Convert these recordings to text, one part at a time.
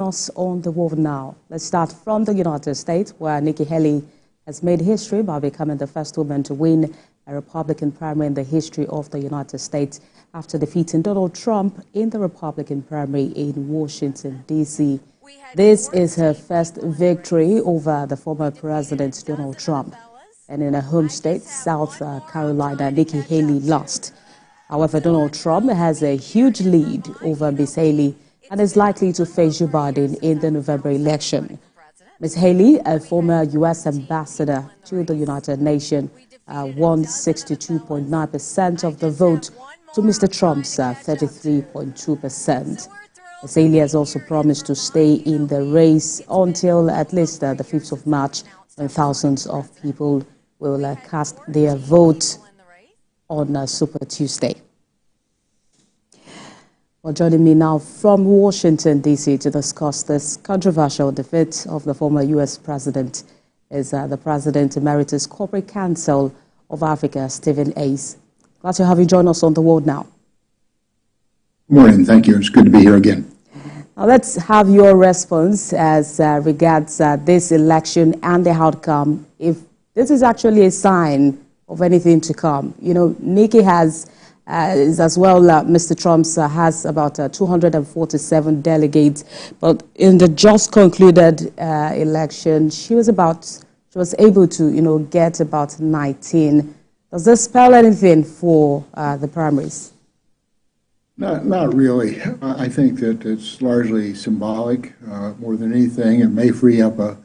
Us on the world now. Let's start from the United States, where Nikki Haley has made history by becoming the first woman to win a Republican primary in the history of the United States after defeating Donald Trump in the Republican primary in Washington, D.C. This is her first victory over the former President Donald Trump. And in her home state, South Carolina, Nikki Haley lost. However, Donald Trump has a huge lead over Ms. Haley and is likely to face Joe Biden in the November election. Ms. Haley, a former U.S. ambassador to the United Nations, won 62.9% of the vote to Mr. Trump's 33.2%. Ms. Haley has also promised to stay in the race until at least the 5th of March, when thousands of people will cast their vote on Super Tuesday. Well, joining me now from Washington, D.C. to discuss this controversial defeat of the former U.S. president is the President Emeritus Corporate Council of Africa, Stephen Hayes. Glad to have you join us on The World Now. Good morning. Thank you. It's good to be here again. Now, let's have your response as regards this election and the outcome, if this is actually a sign of anything to come. You know, Nikki is as well, Mr. Trump has about 247 delegates, but in the just concluded election, she was able to, get about 19. Does this spell anything for the primaries? Not really. I think that it's largely symbolic more than anything. It may free up a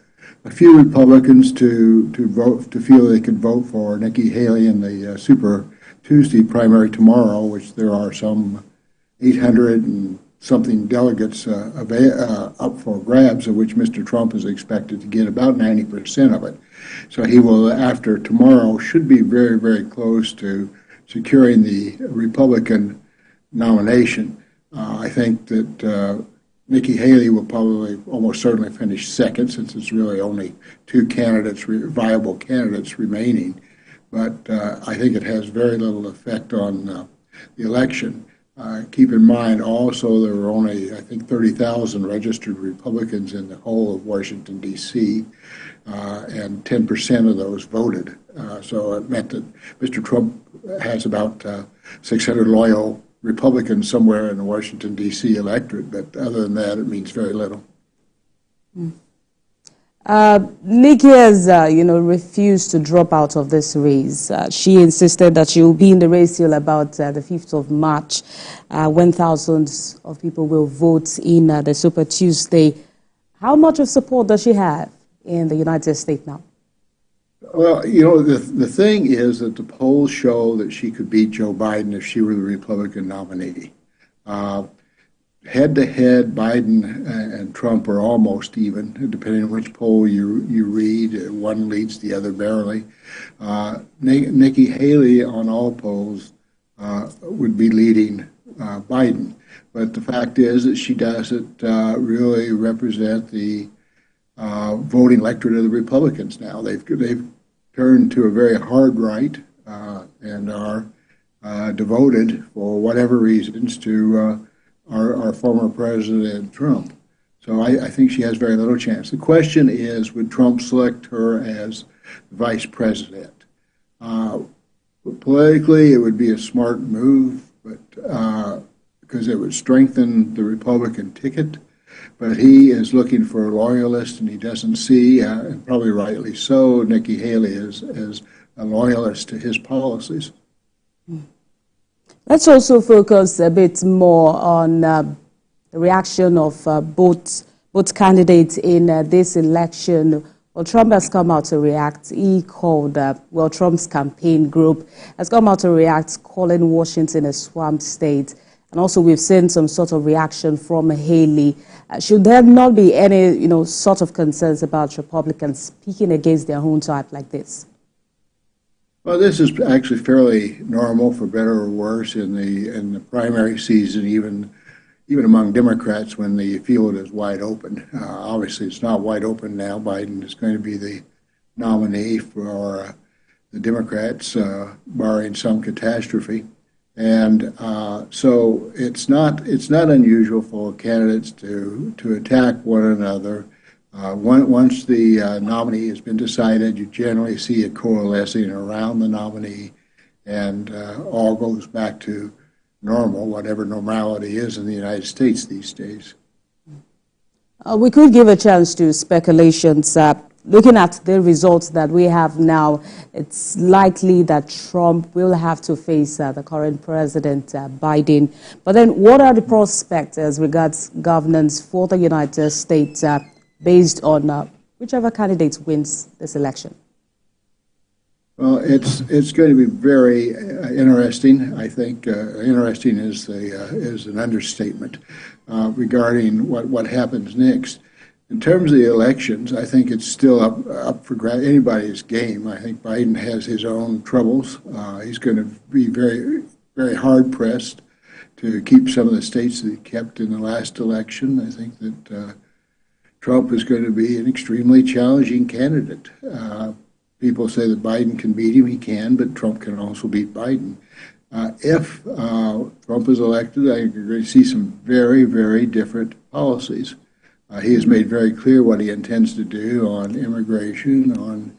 few Republicans to vote, to feel they could vote for Nikki Haley in the Super Tuesday primary tomorrow, which there are some 800 and something delegates up for grabs, of which Mr. Trump is expected to get about 90% of it. So he will, after tomorrow, should be very, very close to securing the Republican nomination. I think that Nikki Haley will probably almost certainly finish second, since it's really only two candidates, viable candidates remaining. But I think it has very little effect on the election. Keep in mind also there were only, I think, 30,000 registered Republicans in the whole of Washington, D.C., and 10% of those voted. So it meant that Mr. Trump has about 600 loyal Republicans somewhere in the Washington, D.C. electorate, but other than that, it means very little. Nikki has, refused to drop out of this race. She insisted that she will be in the race till about the 5th of March, when thousands of people will vote in the Super Tuesday. How much of support does she have in the United States now? Well, the thing is that the polls show that she could beat Joe Biden if she were the Republican nominee. Head-to-head, Biden and Trump are almost even, depending on which poll you read. One leads the other barely. Nikki Haley, on all polls, would be leading Biden. But the fact is that she doesn't really represent the voting electorate of the Republicans now. They've turned to a very hard right and are devoted, for whatever reasons, to our former President Trump. So I think she has very little chance. The question is, would Trump select her as vice president? Politically, it would be a smart move, but because it would strengthen the Republican ticket. But he is looking for a loyalist, and he doesn't see, and probably rightly so, Nikki Haley as a loyalist to his policies. Let's also focus a bit more on the reaction of both candidates in this election. Well, Trump has come out to react. He called, Trump's campaign group has come out to react, calling Washington a swamp state. And also we've seen some sort of reaction from Haley. Should there not be any, sort of concerns about Republicans speaking against their own type like this? Well, this is actually fairly normal, for better or worse, in the primary season, even among Democrats, when the field is wide open. Obviously, it's not wide open now. Biden is going to be the nominee for the Democrats, barring some catastrophe. And so it's not unusual for candidates to attack one another. Once the nominee has been decided, you generally see it coalescing around the nominee, and all goes back to normal, whatever normality is in the United States these days. We could give a chance to speculations. Looking at the results that we have now, it's likely that Trump will have to face the current president, Biden. But then what are the prospects as regards governance for the United States based on whichever candidate wins this election? Well, it's going to be very interesting. I think interesting is an understatement regarding what happens next. In terms of the elections, I think it's still up for anybody's game. I think Biden has his own troubles. He's going to be very, very hard pressed to keep some of the states that he kept in the last election. I think that Trump is going to be an extremely challenging candidate. People say that Biden can beat him. He can, but Trump can also beat Biden. If Trump is elected, I think you're going to see some very, very different policies. He has made very clear what he intends to do on immigration, on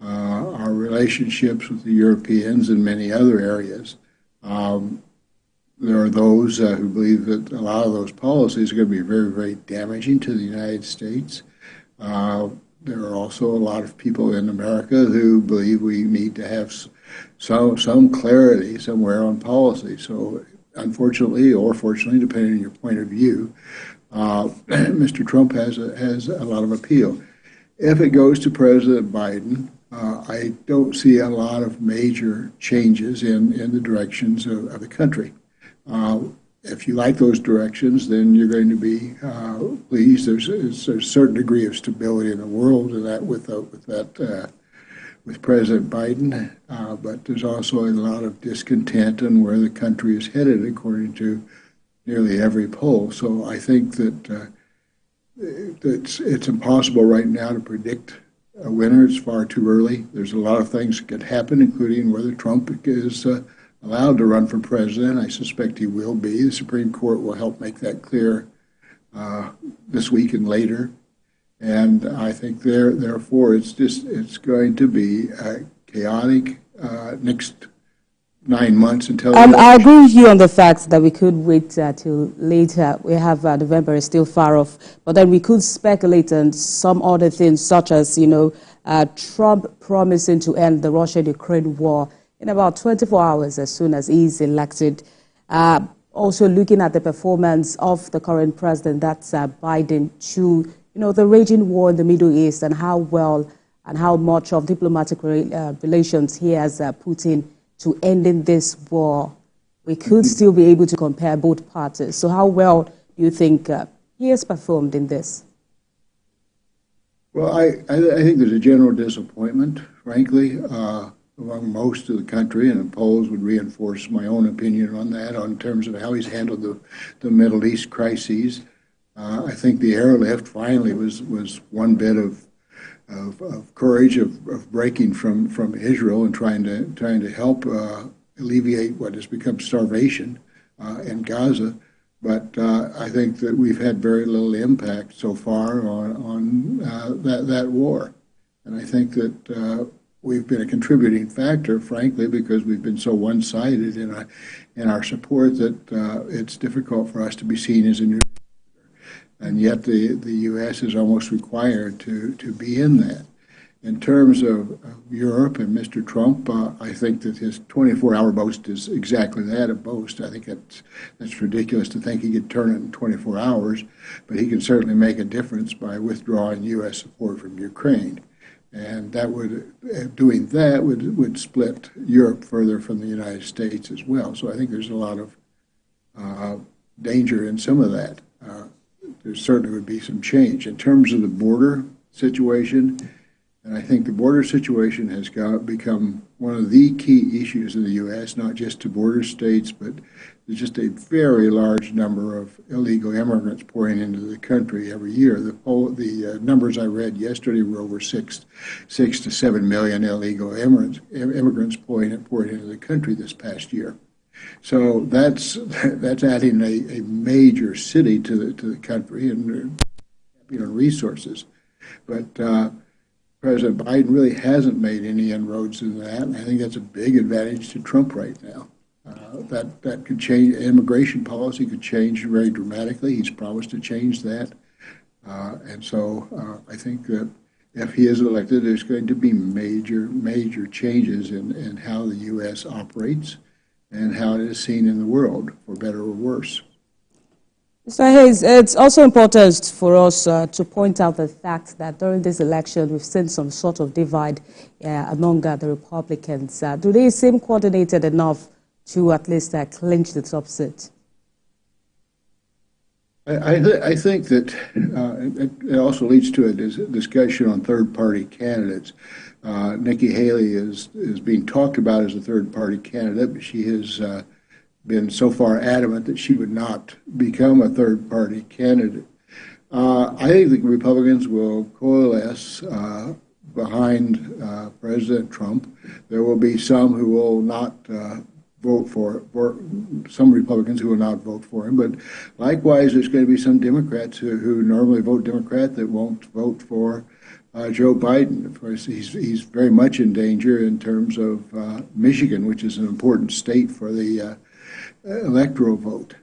our relationships with the Europeans, and many other areas. There are those who believe that a lot of those policies are going to be very, very damaging to the United States. There are also a lot of people in America who believe we need to have some clarity somewhere on policy. So unfortunately, or fortunately, depending on your point of view, Mr. Trump has a lot of appeal. If it goes to President Biden, I don't see a lot of major changes in the directions of the country. If you like those directions, then you're going to be pleased. There's a certain degree of stability in the world, and that with President Biden, but there's also a lot of discontent on where the country is headed, according to nearly every poll. So I think that it's impossible right now to predict a winner. It's far too early. There's a lot of things that could happen, including whether Trump is allowed to run for president. I suspect he will be. The Supreme Court will help make that clear this week and later. And I think therefore it's going to be chaotic next 9 months until. I agree with you on the fact that we could wait till later. We have November is still far off, but then we could speculate on some other things, such as Trump promising to end the Russia-Ukraine war in about 24 hours as soon as he's elected. Also looking at the performance of the current president, that's Biden, to the raging war in the Middle East and how well and how much of diplomatic relations he has put in to ending this war. We could still be able to compare both parties. So how well do you think he has performed in this? Well, I think there's a general disappointment, frankly, among most of the country, and the polls would reinforce my own opinion on that, in terms of how he's handled the Middle East crises. I think the airlift finally was one bit of courage of breaking from Israel and trying to help alleviate what has become starvation in Gaza. But I think that we've had very little impact so far on that war, and I think that we've been a contributing factor, frankly, because we've been so one-sided in our support that it's difficult for us to be seen as a neutral. And yet the U.S. is almost required to be in that. In terms of Europe and Mr. Trump, I think that his 24-hour boast is exactly that, a boast. I think that's ridiculous to think he could turn it in 24 hours, but he can certainly make a difference by withdrawing U.S. support from Ukraine. And doing that would split Europe further from the United States as well. So I think there's a lot of danger in some of that. There certainly would be some change. In terms of the border situation, and I think the border situation has become one of the key issues in the U.S., not just to border states, but there's just a very large number of illegal immigrants pouring into the country every year. The numbers I read yesterday were over 6 to 7 million illegal immigrants pouring into the country this past year. So that's adding a major city to the country and resources. But President Biden really hasn't made any inroads in that, and I think that's a big advantage to Trump right now. That could change. Immigration policy could change very dramatically. He's promised to change that, and so I think that if he is elected, there's going to be major changes in how the U.S. operates and how it is seen in the world, for better or worse. Mr. Hayes, it's also important for us to point out the fact that during this election, we've seen some sort of divide among the Republicans. Do they seem coordinated enough to at least clinch the top seat? I think that it also leads to a discussion on third-party candidates. Nikki Haley is being talked about as a third-party candidate, but she has been so far adamant that she would not become a third-party candidate. I think the Republicans will coalesce behind President Trump. There will be some who will not vote for some Republicans who will not vote for him, but likewise there's going to be some Democrats who normally vote Democrat that won't vote for Joe Biden. Of course, he's very much in danger in terms of Michigan, which is an important state for the electoral vote.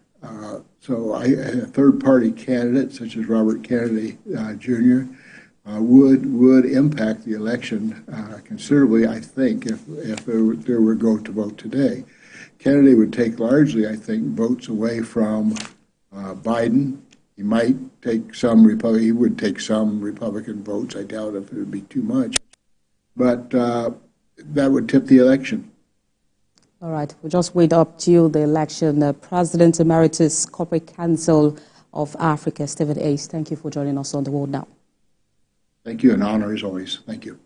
So a third-party candidate such as Robert Kennedy Jr. Would impact the election considerably, I think, if there were go to vote today. Kennedy would take largely, I think, votes away from Biden. He might take some he would take some Republican votes. I doubt if it would be too much, but that would tip the election. All right, we'll just wait up till the election. President Emeritus Corporate Council of Africa, Stephen Hayes, thank you for joining us on The World Now. Thank you, an honor as always. Thank you.